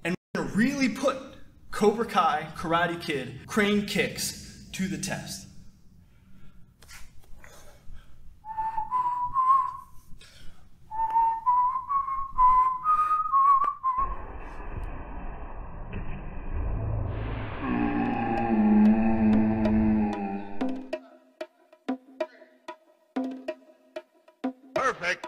And we're gonna really put Cobra Kai Karate Kid crane kicks to the test. Perfect.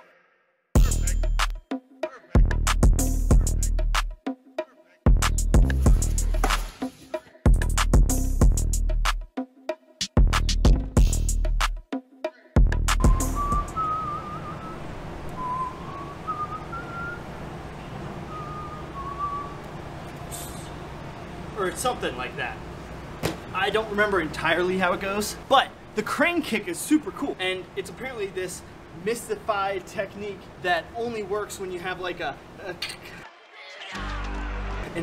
Or something like that. I don't remember entirely how it goes, but the crane kick is super cool. And it's apparently this mystified technique that only works when you have like an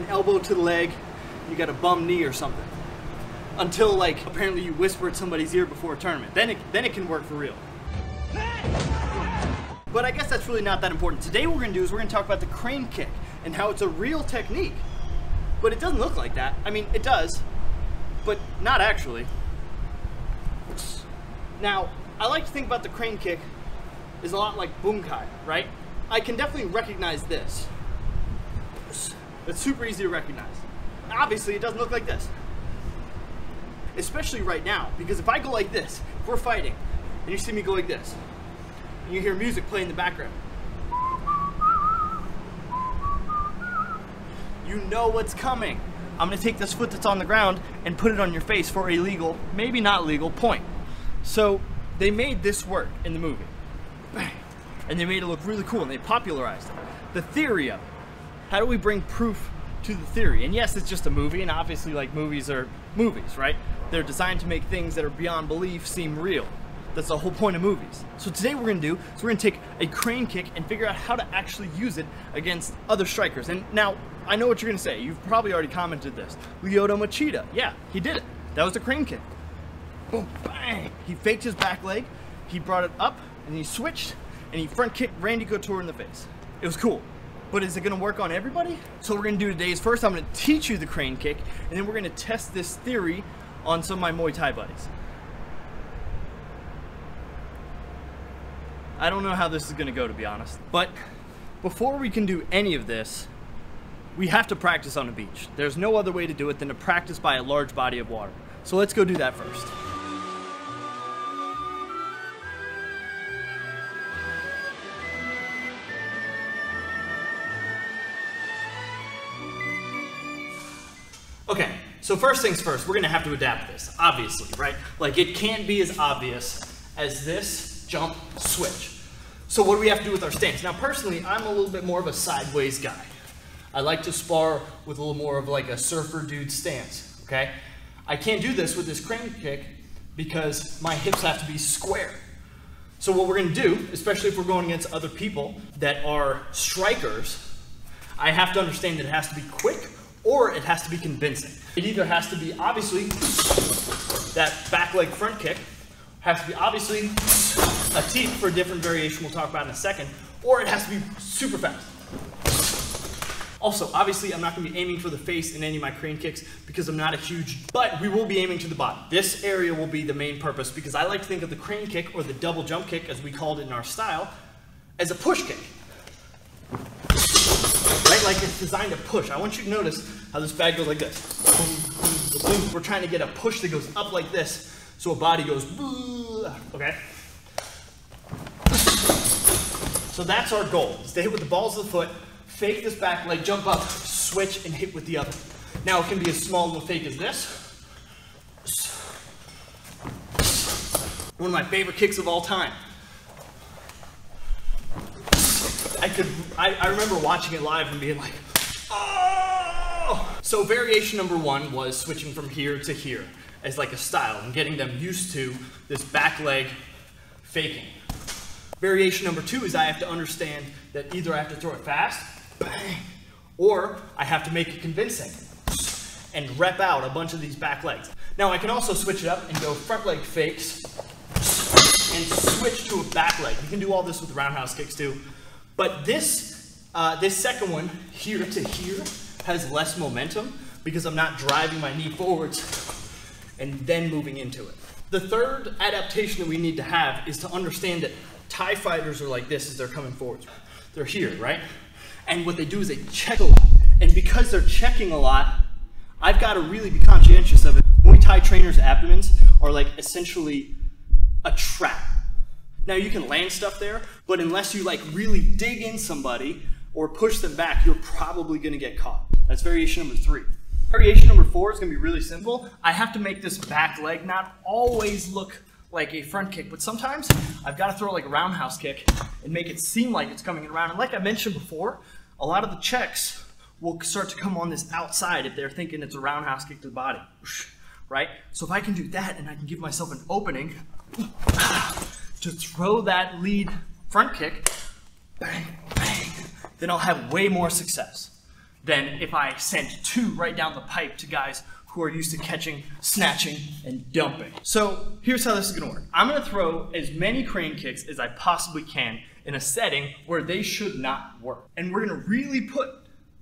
elbow to the leg, you got a bum knee or something. Until like apparently you whisper at somebody's ear before a tournament. Then it can work for real. But I guess that's really not that important. Today what we're gonna do is we're gonna talk about the crane kick and how it's a real technique. But it doesn't look like that. I mean, it does, but not actually. Now, I like to think about the crane kick is a lot like bunkai, right? I can definitely recognize this. It's super easy to recognize. Obviously, it doesn't look like this. Especially right now, because if I go like this, if we're fighting, and you see me go like this, and you hear music play in the background, you know what's coming. I'm gonna take this foot that's on the ground and put it on your face for a legal, maybe not legal, point. So they made this work in the movie. Bang. And they made it look really cool and they popularized it. The theory of it. How do we bring proof to the theory? And yes, it's just a movie, and obviously like movies are movies, right? They're designed to make things that are beyond belief seem real. That's the whole point of movies. So today what we're gonna do is we're gonna take a crane kick and figure out how to actually use it against other strikers. And now, I know what you're gonna say. You've probably already commented this. Lyoto Machida, yeah, he did it. That was the crane kick. Boom, bang. He faked his back leg, he brought it up, and he switched, and he front kicked Randy Couture in the face. It was cool. But is it gonna work on everybody? So what we're gonna do today is first I'm gonna teach you the crane kick, and then we're gonna test this theory on some of my Muay Thai buddies. I don't know how this is gonna go, to be honest. But before we can do any of this, we have to practice on a beach. There's no other way to do it than to practice by a large body of water. So let's go do that first. Okay, so first things first, we're gonna have to adapt this, obviously, right? Like it can't be as obvious as this jump switch. So what do we have to do with our stance? Now personally, I'm a little bit more of a sideways guy. I like to spar with a little more of like a surfer dude stance, okay? I can't do this with this crane kick because my hips have to be square. So what we're gonna do, especially if we're going against other people that are strikers, I have to understand that it has to be quick or it has to be convincing. It either has to be obviously that back leg front kick, has to be obviously a teep for a different variation we'll talk about in a second, or it has to be super fast. Also, obviously, I'm not going to be aiming for the face in any of my crane kicks because I'm not a huge, but we will be aiming to the body. This area will be the main purpose because I like to think of the crane kick or the double jump kick, as we called it in our style, as a push kick. Right? Like it's designed to push. I want you to notice how this bag goes like this. Boom, boom, boom. We're trying to get a push that goes up like this so a body goes, okay? So that's our goal, is to hit with the balls of the foot, fake this back leg, jump up, switch, and hit with the other. Now it can be as small of a fake as this. One of my favorite kicks of all time. I remember watching it live and being like, oh! So variation number one was switching from here to here as like a style and getting them used to this back leg faking. Variation number two is I have to understand that either I have to throw it fast, bang, or I have to make it convincing and rep out a bunch of these back legs. Now I can also switch it up and go front leg fakes and switch to a back leg. You can do all this with roundhouse kicks too. But this second one, here to here, has less momentum because I'm not driving my knee forwards and then moving into it. The third adaptation that we need to have is to understand that Thai fighters are like this as they're coming forwards. They're here, right? And what they do is they check a lot. And because they're checking a lot, I've got to really be conscientious of it. Muay Thai trainers' abdomens are like essentially a trap. Now you can land stuff there, but unless you like really dig in somebody or push them back, you're probably gonna get caught. That's variation number 3. Variation number 4 is gonna be really simple. I have to make this back leg not always look like a front kick, but sometimes I've got to throw like a roundhouse kick and make it seem like it's coming around. And like I mentioned before, a lot of the checks will start to come on this outside if they're thinking it's a roundhouse kick to the body, right? So if I can do that and I can give myself an opening to throw that lead front kick, bang, bang, then I'll have way more success than if I sent 2 right down the pipe to guys who are used to catching, snatching, and dumping. So here's how this is gonna work. I'm gonna throw as many crane kicks as I possibly can in a setting where they should not work. And we're gonna really put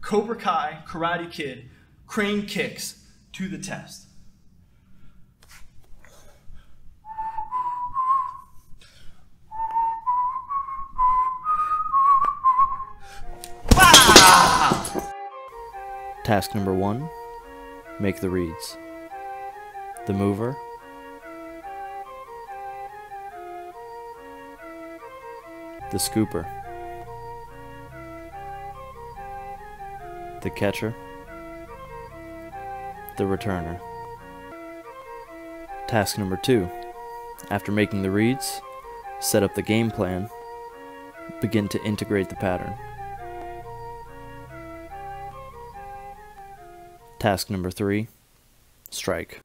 Cobra Kai, Karate Kid, crane kicks to the test. Task number 1, make the reads. The mover, the scooper, the catcher, the returner. Task number 2, after making the reads, set up the game plan, begin to integrate the pattern. Task number 3, strike.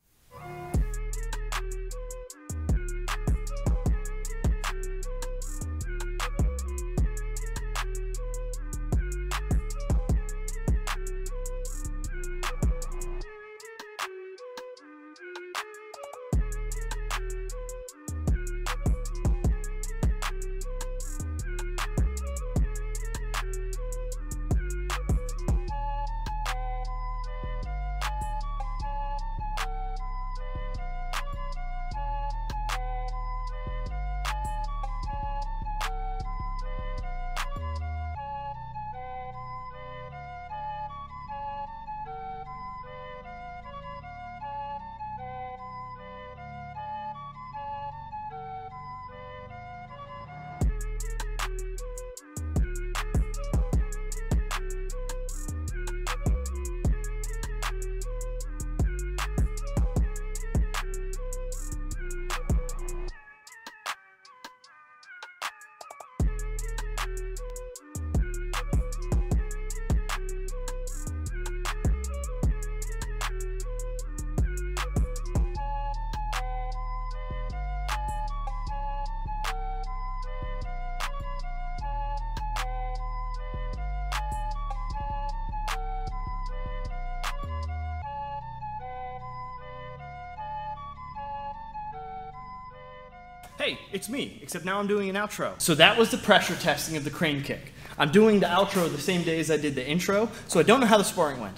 Hey, it's me, except now I'm doing an outro. So that was the pressure testing of the crane kick. I'm doing the outro the same day as I did the intro, so I don't know how the sparring went.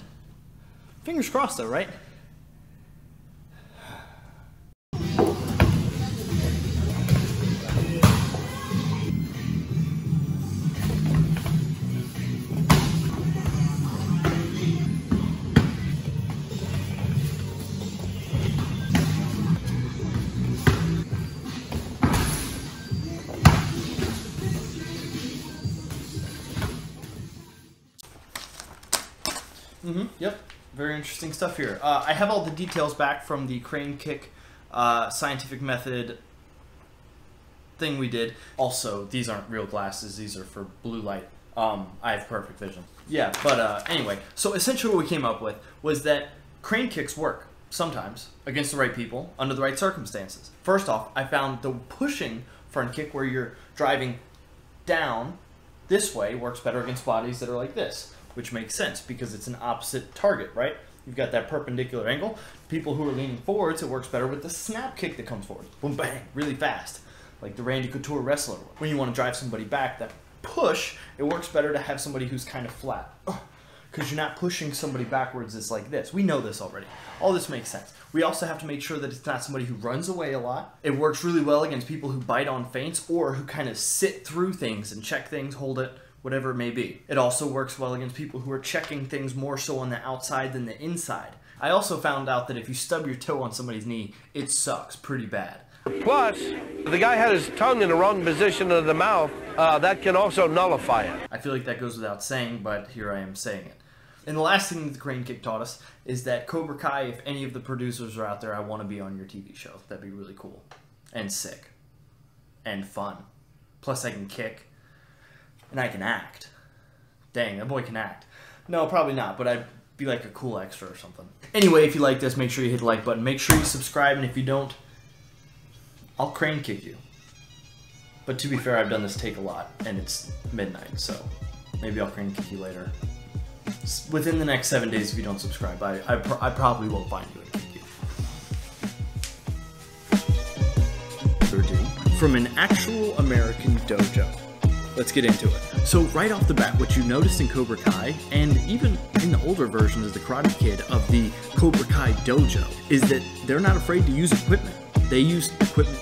Fingers crossed though, right? Yep, very interesting stuff here. I have all the details back from the crane kick scientific method thing we did. Also, these aren't real glasses, these are for blue light. I have perfect vision. Yeah, but anyway, so essentially what we came up with was that crane kicks work sometimes against the right people under the right circumstances. First off, I found the pushing front kick where you're driving down this way works better against bodies that are like this, which makes sense because it's an opposite target, right? You've got that perpendicular angle. People who are leaning forwards, it works better with the snap kick that comes forward. Boom, bang, really fast. Like the Randy Couture wrestler. When you want to drive somebody back, that push, it works better to have somebody who's kind of flat. because you're not pushing somebody backwards. It's like this. We know this already. All this makes sense. We also have to make sure that it's not somebody who runs away a lot. It works really well against people who bite on feints or who kind of sit through things and check things, hold it, whatever it may be. It also works well against people who are checking things more so on the outside than the inside. I also found out that if you stub your toe on somebody's knee, it sucks pretty bad. Plus, if the guy had his tongue in the wrong position of the mouth, that can also nullify it. I feel like that goes without saying, but here I am saying it. And the last thing that the crane kick taught us is that Cobra Kai, if any of the producers are out there, I want to be on your TV show. That'd be really cool. And sick. And fun. Plus I can kick. And I can act. Dang, that boy can act. No, probably not, but I'd be like a cool extra or something. Anyway, if you like this, make sure you hit the like button. Make sure you subscribe, and if you don't, I'll crane kick you. But to be fair, I've done this take a lot, and it's midnight, so maybe I'll crane kick you later. Within the next 7 days, if you don't subscribe, I probably won't find you and kick you. From an actual American dojo. Let's get into it. So right off the bat, what you notice in Cobra Kai, and even in the older versions of the Karate Kid of the Cobra Kai dojo, is that they're not afraid to use equipment. They use equipment